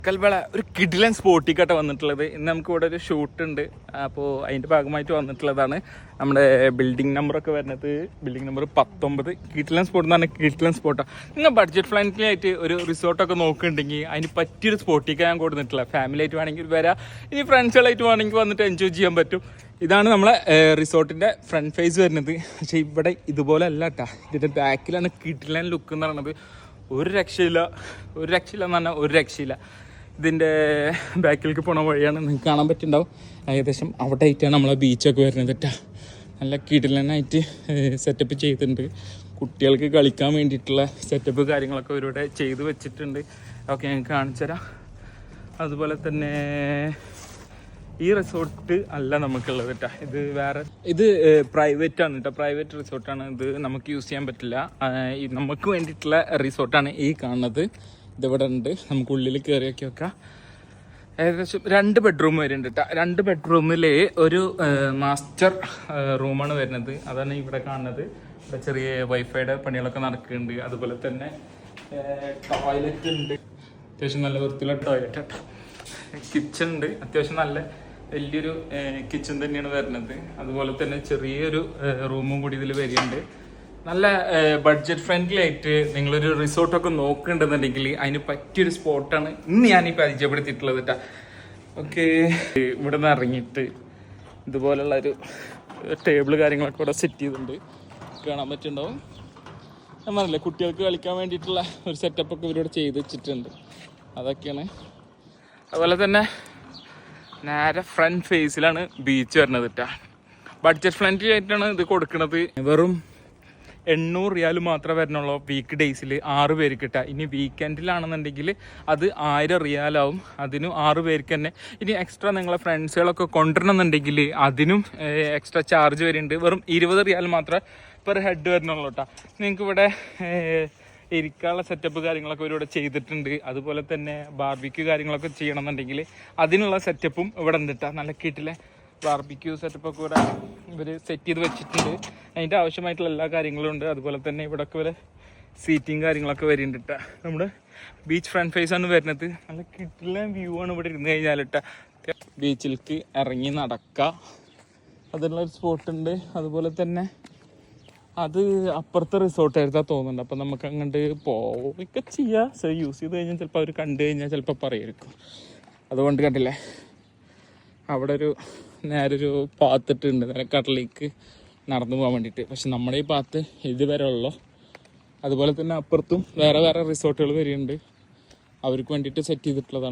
കൽബള ഒരു കിഡിലൻ സ്പോട്ടിക്കാട്ട് വന്നിട്ടുള്ളത്. ഇന്ന് നമുക്ക് ഇവിടെ ഒരു ഷൂട്ട് ഉണ്ട്. അപ്പോൾ അതിൻ്റെ ഭാഗമായിട്ട് വന്നിട്ടുള്ളതാണ്. നമ്മുടെ ബിൽഡിംഗ് നമ്പറൊക്കെ വരുന്നത് ബിൽഡിംഗ് നമ്പർ 19. കിഡിലൻ സ്പോട്ട് എന്ന് പറഞ്ഞാൽ കിഡിലൻ സ്പോട്ടാണ്. നിങ്ങൾ ബഡ്ജറ്റ് ഫ്രണ്ട്ലിയായിട്ട് ഒരു റിസോർട്ടൊക്കെ നോക്കുന്നുണ്ടെങ്കിൽ അതിന് പറ്റിയൊരു സ്പോട്ടിക്ക് ഞാൻ കൊടുത്തിട്ടില്ല. ഫാമിലി ആയിട്ട് വേണമെങ്കിൽ വരാം, ഇനി ഫ്രണ്ട്സുകളായിട്ട് വേണമെങ്കിൽ വന്നിട്ട് എൻജോയ് ചെയ്യാൻ പറ്റും. ഇതാണ് നമ്മളെ റിസോർട്ടിൻ്റെ ഫ്രണ്ട് ഫേസ് വരുന്നത്. പക്ഷേ ഇവിടെ ഇതുപോലെ അല്ല കേട്ടോ. ഇതിൻ്റെ ബാക്കിലാണ് കിഡിലൻ ലുക്ക് എന്ന് പറയുന്നത്. ഒരു രക്ഷയില്ല എന്ന് പറഞ്ഞാൽ ഒരു രക്ഷയില്ല. ഇതിൻ്റെ ബാക്കിലേക്ക് പോണ വഴിയാണ് നിങ്ങൾക്ക് കാണാൻ പറ്റുന്നുണ്ടാവും. ഏകദേശം അവിടെ ആയിട്ടാണ് നമ്മളെ ബീച്ചൊക്കെ വരുന്നത് കേട്ടോ. നല്ല കിടിലനായിട്ട് സെറ്റപ്പ് ചെയ്തിട്ടുണ്ട്. കുട്ടികൾക്ക് കളിക്കാൻ വേണ്ടിയിട്ടുള്ള സെറ്റപ്പ് കാര്യങ്ങളൊക്കെ ഇവരുടെ ചെയ്ത് വെച്ചിട്ടുണ്ട്. ഓക്കെ, ഞങ്ങൾക്ക് കാണിച്ചു തരാം. അതുപോലെ തന്നെ ഈ റിസോർട്ട് അല്ല നമുക്കുള്ളത് കേട്ടോ. ഇത് വേറെ, ഇത് പ്രൈവറ്റ് ആണ് കേട്ടോ. പ്രൈവറ്റ് റിസോർട്ടാണ്. ഇത് നമുക്ക് യൂസ് ചെയ്യാൻ പറ്റില്ല. നമുക്ക് വേണ്ടിയിട്ടുള്ള റിസോർട്ടാണ് ഈ കാണുന്നത്. ഇതിവിടെ ഉണ്ട്. നമുക്ക് ഉള്ളിൽ കയറിയൊക്കെ വെക്കാം. ഏകദേശം 2 ബെഡ്റൂം വരുന്നുണ്ട് കേട്ടോ. 2 ബെഡ്റൂമിൽ ഒരു മാസ്റ്റർ റൂമാണ് വരുന്നത്. അതാണ് ഇവിടെ കാണുന്നത്. ഇവിടെ ചെറിയ വൈഫൈയുടെ പണികളൊക്കെ നടക്കുന്നുണ്ട്. അതുപോലെ തന്നെ ടോയ്ലറ്റ് ഉണ്ട്. അത്യാവശ്യം നല്ല വൃത്തിയുള്ള ടോയ്ലറ്റ് കേട്ടോ. കിച്ചൺ ഉണ്ട്. അത്യാവശ്യം നല്ല വലിയൊരു കിച്ചൺ തന്നെയാണ് വരുന്നത്. അതുപോലെ തന്നെ ചെറിയൊരു റൂമും കൂടി ഇതിൽ വരുന്നുണ്ട്. നല്ല ബഡ്ജറ്റ് ഫ്രണ്ട്ലി ആയിട്ട് നിങ്ങളൊരു റിസോർട്ടൊക്കെ നോക്കുന്നുണ്ടെന്നുണ്ടെങ്കിൽ അതിന് പറ്റിയൊരു സ്പോട്ടാണ് ഇന്ന് ഞാൻ ഈ പരിചയപ്പെടുത്തിയിട്ടുള്ളത് കേട്ടോ. ഓക്കെ, ഇവിടെ നിന്ന് ഇറങ്ങിയിട്ട് ഇതുപോലുള്ളൊരു ടേബിൾ കാര്യങ്ങളൊക്കെ ഇവിടെ സെറ്റ് ചെയ്തിട്ടുണ്ട്. കാണാൻ പറ്റുന്നുണ്ടാവും. ഞാൻ പറഞ്ഞില്ലേ, കുട്ടികൾക്ക് കളിക്കാൻ വേണ്ടിയിട്ടുള്ള ഒരു സെറ്റപ്പൊക്കെ ഇവരോട് ചെയ്ത് വെച്ചിട്ടുണ്ട്. അതൊക്കെയാണ്. അതുപോലെ തന്നെ നേരെ ഫ്രണ്ട് ഫേസിലാണ് ബീച്ച് വരുന്നത് കേട്ടോ. ബഡ്ജറ്റ് ഫ്രണ്ട്ലി ആയിട്ടാണ് ഇത് കൊടുക്കുന്നത്. വെറും 800 റിയാൽ മാത്രമേ വരുന്നുള്ളൂ വീക്ക് ഡേയ്സിൽ 6 പേർക്ക് കിട്ടുക. ഇനി വീക്കെൻഡിലാണെന്നുണ്ടെങ്കിൽ അത് 1000 റിയാലാവും. അതിനും 6 പേർക്ക് തന്നെ. ഇനി എക്സ്ട്രാ നിങ്ങളെ ഫ്രണ്ട്സുകളൊക്കെ കൊണ്ടുവരണമെന്നുണ്ടെങ്കിൽ അതിനും എക്സ്ട്രാ ചാർജ് വരുന്നുണ്ട്. വെറും 20 റിയാൽ മാത്രമേ പെർ ഹെഡ് വരുന്നുള്ളൂ കേട്ടോ. നിങ്ങൾക്ക് ഇവിടെ ഇരിക്കാനുള്ള സെറ്റപ്പ് കാര്യങ്ങളൊക്കെ ഇവരിവിടെ ചെയ്തിട്ടുണ്ട്. അതുപോലെ തന്നെ ബാർബിക്യൂ കാര്യങ്ങളൊക്കെ ചെയ്യണമെന്നുണ്ടെങ്കിൽ അതിനുള്ള സെറ്റപ്പും ഇവിടെ ഉണ്ട് കേട്ടോ. നല്ല കിട്ടിലെ ബാർബിക്യൂ സെറ്റപ്പൊക്കെ ഇവിടെ ഇവർ സെറ്റ് ചെയ്ത് വെച്ചിട്ടുണ്ട്. അതിൻ്റെ ആവശ്യമായിട്ടുള്ള എല്ലാ കാര്യങ്ങളും ഉണ്ട്. അതുപോലെ തന്നെ ഇവിടെയൊക്കെ വരെ സീറ്റിങ് കാര്യങ്ങളൊക്കെ വരുന്നുണ്ട് കേട്ടോ. നമ്മുടെ ബീച്ച് ഫ്രണ്ട് ഫേസ് ആണ് വരുന്നത്. നല്ല കിട്ടില്ല വ്യൂ ആണ് ഇവിടെ ഇരുന്ന് കഴിഞ്ഞാൽ കേട്ടോ. ബീച്ചിലേക്ക് ഇറങ്ങി നടക്കുക, അതിനുള്ളൊരു സ്പോട്ടുണ്ട്. അതുപോലെ തന്നെ അത് അപ്പുറത്തെ റിസോർട്ടായിരുന്നാ തോന്നുന്നുണ്ട്. അപ്പം നമുക്ക് അങ്ങോട്ട് പോവുകയൊക്കെ ചെയ്യാം. സോ യൂസ് ചെയ്ത് കഴിഞ്ഞാൽ ചിലപ്പോൾ അവർ കണ്ടു കഴിഞ്ഞാൽ ചിലപ്പോൾ പറയുമായിരിക്കും. അതുകൊണ്ട് കണ്ടില്ലേ, അവിടെ ഒരു നേരൊരു പാത്തിട്ടുണ്ട് കടലിലേക്ക് നടന്നു പോകാൻ വേണ്ടിയിട്ട്. പക്ഷെ നമ്മുടെ ഈ പാത്ത് ഇതുവരെ ഉള്ളൂ. അതുപോലെ തന്നെ അപ്പുറത്തും വേറെ വേറെ റിസോർട്ടുകൾ വരുന്നുണ്ട്. അവർക്ക് വേണ്ടിയിട്ട് സെറ്റ് ചെയ്തിട്ടുള്ളതാണ്.